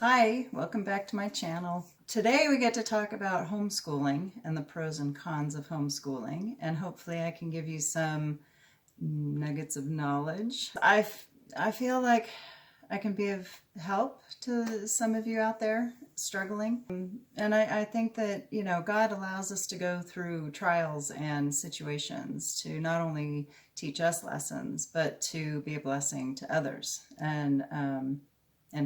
Hi, welcome back to my channel. Today we get to talk about homeschooling and the pros and cons of homeschooling, and hopefully I can give you some nuggets of knowledge. I feel like I can be of help to some of you out there struggling. And I think that, God allows us to go through trials and situations to not only teach us lessons, but to be a blessing to others and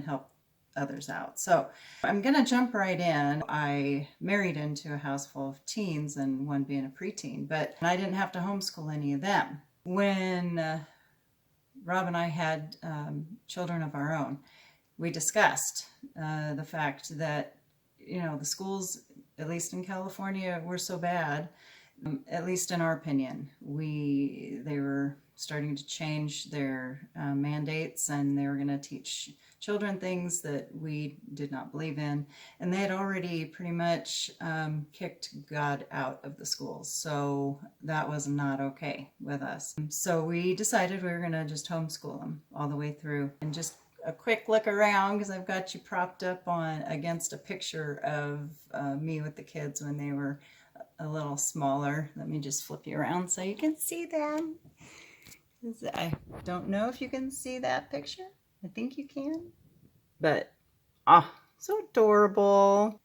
help others out. So I'm going to jump right in. I married into a house full of teens and one being a preteen, but I didn't have to homeschool any of them. When Rob and I had children of our own, we discussed the fact that, the schools, at least in California, were so bad, at least in our opinion. They were starting to change their mandates, and they were going to teach children things that we did not believe in, and they had already pretty much kicked God out of the schools, so that was not okay with us. So we decided we were going to just homeschool them all the way through. And just a quick look around, because I've got you propped up against a picture of me with the kids when they were a little smaller. Let me just flip you around so you can see them. I don't know if you can see that picture. I think you can. But, so adorable.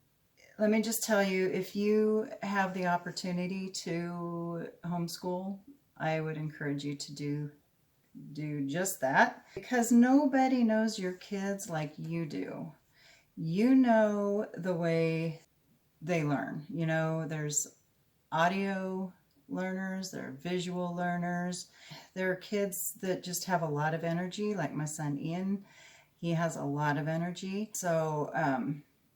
Let me just tell you, if you have the opportunity to homeschool, I would encourage you to do just that, because nobody knows your kids like you do. You know the way they learn. There's audio learners, there are visual learners. There are kids that just have a lot of energy, like my son Ian. He has a lot of energy. So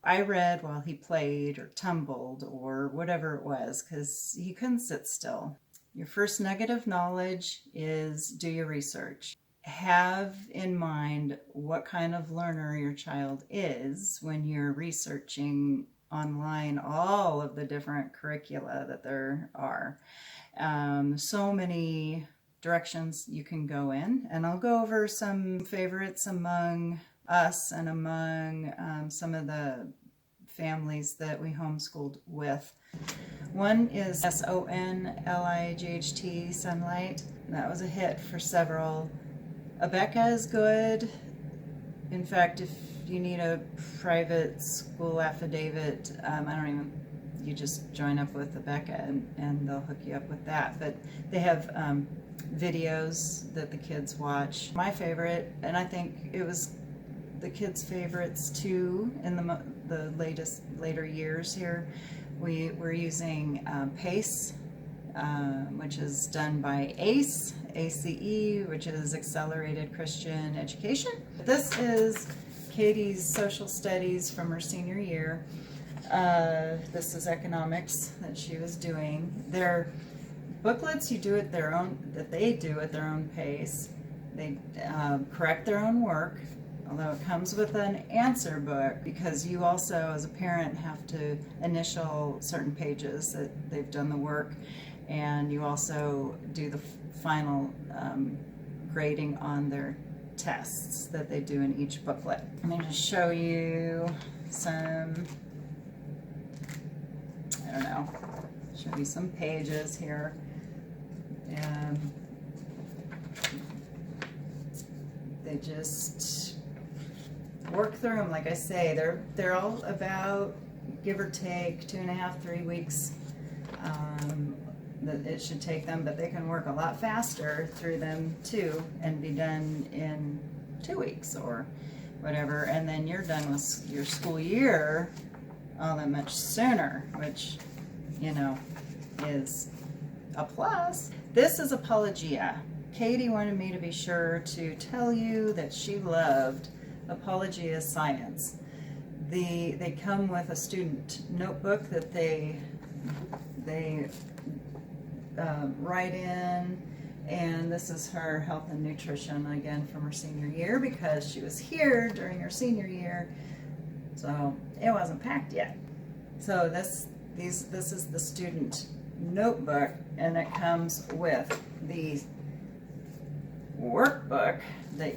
I read while he played or tumbled or whatever it was, because he couldn't sit still. Your first nugget of knowledge is do your research. Have in mind what kind of learner your child is when you're researching online all of the different curricula that there are. So many directions you can go in, and I'll go over some favorites among us and among some of the families that we homeschooled with. One is SONLIGHT, Sunlight. That was a hit for several. Abeka is good. In fact, if you need a private school affidavit, you just join up with Abeka and they'll hook you up with that. But they have videos that the kids watch. My favorite, and I think it was the kids' favorites too in the later years here, we're using PACE, which is done by ACE, ACE, which is Accelerated Christian Education. This is Katie's social studies from her senior year. This is economics that she was doing. Their booklets they do at their own pace. They correct their own work, although it comes with an answer book, because you also as a parent have to initial certain pages that they've done the work, and you also do the final grading on their tests that they do in each booklet. Let me just show you some, show you some pages here. They just work through them. Like I say, they're all about, give or take, 2.5, 3 weeks that it should take them, but they can work a lot faster through them too and be done in 2 weeks or whatever, and then you're done with your school year all that much sooner, which is a plus. This is Apologia. Katie wanted me to be sure to tell you that she loved Apologia Science. They come with a student notebook that they write in, and this is her health and nutrition, again from her senior year, because she was here during her senior year, so it wasn't packed yet. So this is the student notebook, and it comes with the workbook that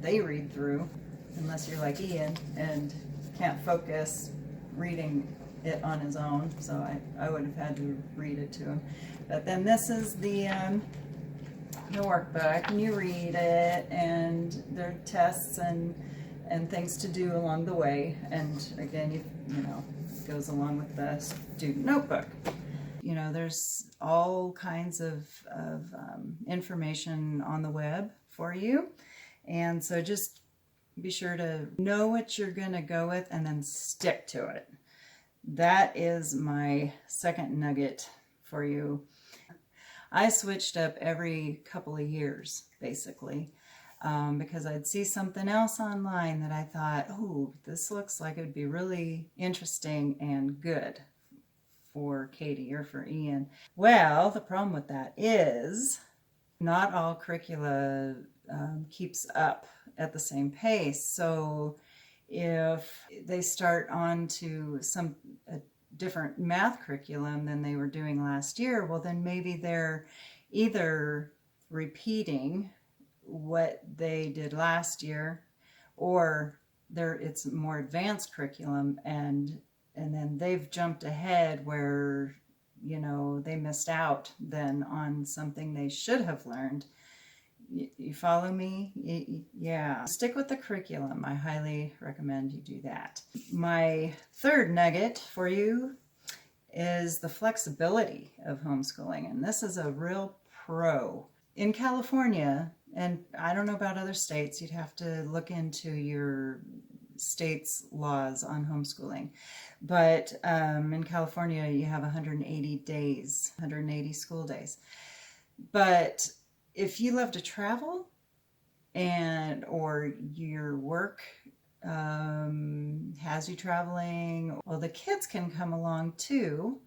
they read through. unless you're like Ian and can't focus reading it on his own. So I would have had to read it to him. But then this is the workbook, and you read it, and there are tests and things to do along the way. And again, you know, it goes along with the student notebook. You know, there's all kinds of information on the web for you. And so just be sure to know what you're going to go with and then stick to it. That is my second nugget for you. I switched up every couple of years, basically, because I'd see something else online that I thought, oh, this looks like it would be really interesting and good for Katie or for Ian. Well, the problem with that is not all curricula keeps up at the same pace. So if they start on to a different math curriculum than they were doing last year, well, then maybe they're either repeating what they did last year, or it's more advanced curriculum, and then they've jumped ahead where, you know, they missed out then on something they should have learned. You follow me? Yeah. Stick with the curriculum. I highly recommend you do that. My third nugget for you is the flexibility of homeschooling. And this is a real pro. In California, and I don't know about other states, you'd have to look into your state's laws on homeschooling. But in California, you have 180 days, 180 school days. But if you love to travel or your work has you traveling, well, the kids can come along too,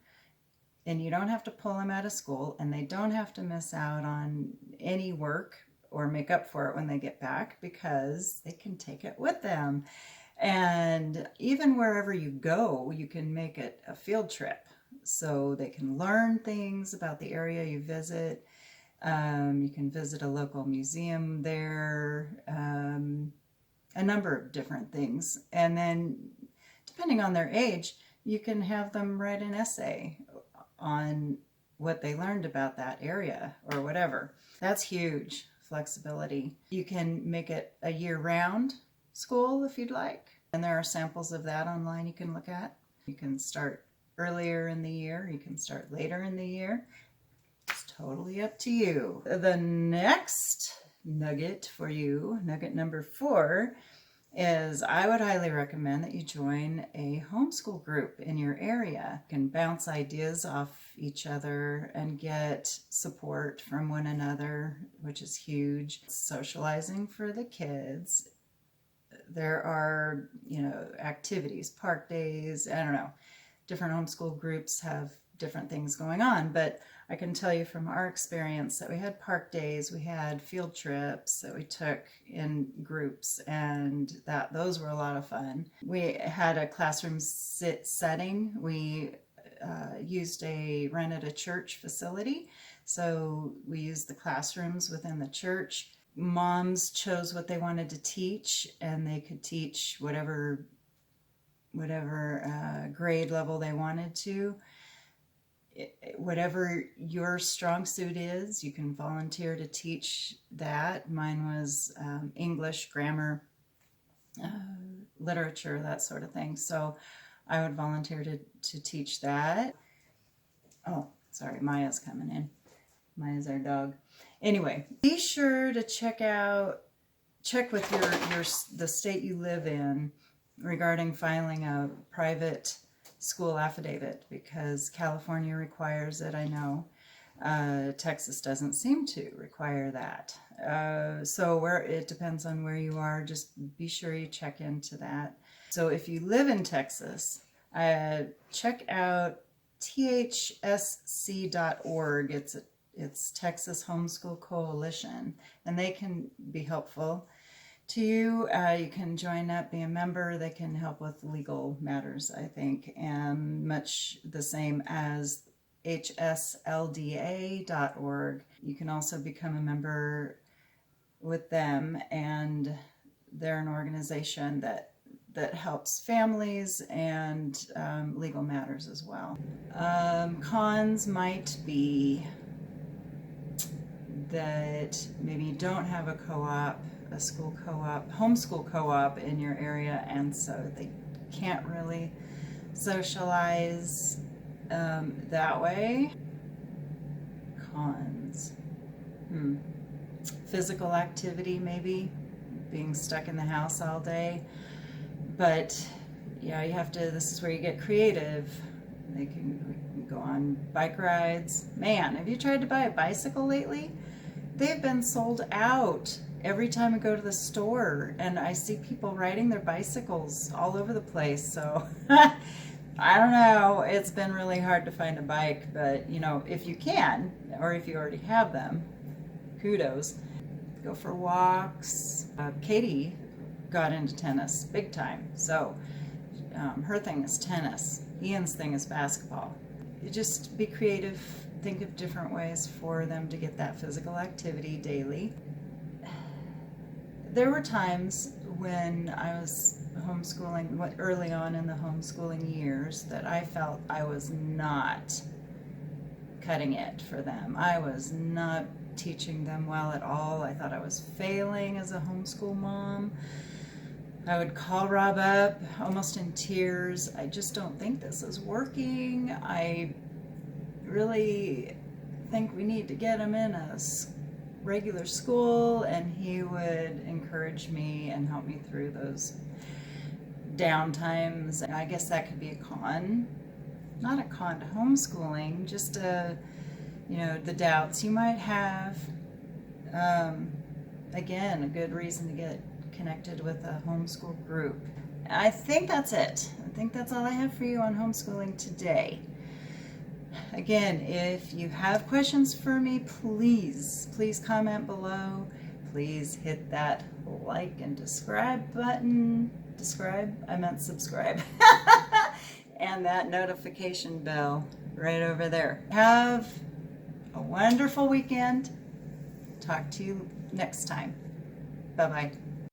and you don't have to pull them out of school, and they don't have to miss out on any work or make up for it when they get back, because they can take it with them. And even wherever you go, you can make it a field trip, so they can learn things about the area you visit. You can visit a local museum there, a number of different things. And then, depending on their age, you can have them write an essay on what they learned about that area or whatever. That's huge, flexibility. You can make it a year-round school if you'd like. And there are samples of that online you can look at. You can start earlier in the year, you can start later in the year. It's totally up to you. The next nugget for you, nugget number 4, is I would highly recommend that you join a homeschool group in your area. You can bounce ideas off each other and get support from one another, which is huge. Socializing for the kids. There are, you know, activities, park days, I don't know. Different homeschool groups have different things going on, but I can tell you from our experience that we had park days, we had field trips that we took in groups, and those were a lot of fun. We had a classroom setting. We rented a church facility, so we used the classrooms within the church. Moms chose what they wanted to teach, and they could teach whatever grade level they wanted to. Whatever your strong suit is, you can volunteer to teach that. Mine was English, grammar, literature, that sort of thing. So I would volunteer to teach that. Oh, sorry, Maya's coming in. Maya's our dog. Anyway, be sure to check with the state you live in regarding filing a private school affidavit, because California requires it, I know. Texas doesn't seem to require that. So it depends on where you are. Just be sure you check into that. So if you live in Texas, check out thsc.org. It's Texas Homeschool Coalition, and they can be helpful to you. You can join up, be a member. They can help with legal matters, I think, and much the same as hslda.org. You can also become a member with them, and they're an organization that helps families and legal matters as well. Cons might be that maybe you don't have a co-op, a school co-op, homeschool co-op in your area, and so they can't really socialize that way. Cons. Physical activity, maybe, being stuck in the house all day. But yeah, you have to, this is where you get creative. We can go on bike rides. Man, have you tried to buy a bicycle lately? They've been sold out every time I go to the store, and I see people riding their bicycles all over the place. So I don't know, it's been really hard to find a bike, but you know, if you can, or if you already have them, kudos. Go for walks. Katie got into tennis big time, so her thing is tennis. Ian's thing is basketball. You just be creative, think of different ways for them to get that physical activity daily. There were times when I was homeschooling, early on in the homeschooling years, that I felt I was not cutting it for them. I was not teaching them well at all. I thought I was failing as a homeschool mom. I would call Rob up almost in tears. I just don't think this is working. I really think we need to get him in a regular school, and he would encourage me and help me through those down times. I guess that could be a con. Not a con to homeschooling, just the doubts you might have. Again, a good reason to get connected with a homeschool group. I think that's it. I think that's all I have for you on homeschooling today. Again, if you have questions for me, please comment below. Please hit that like and subscribe button. I meant subscribe. And that notification bell right over there. Have a wonderful weekend. Talk to you next time. Bye-bye.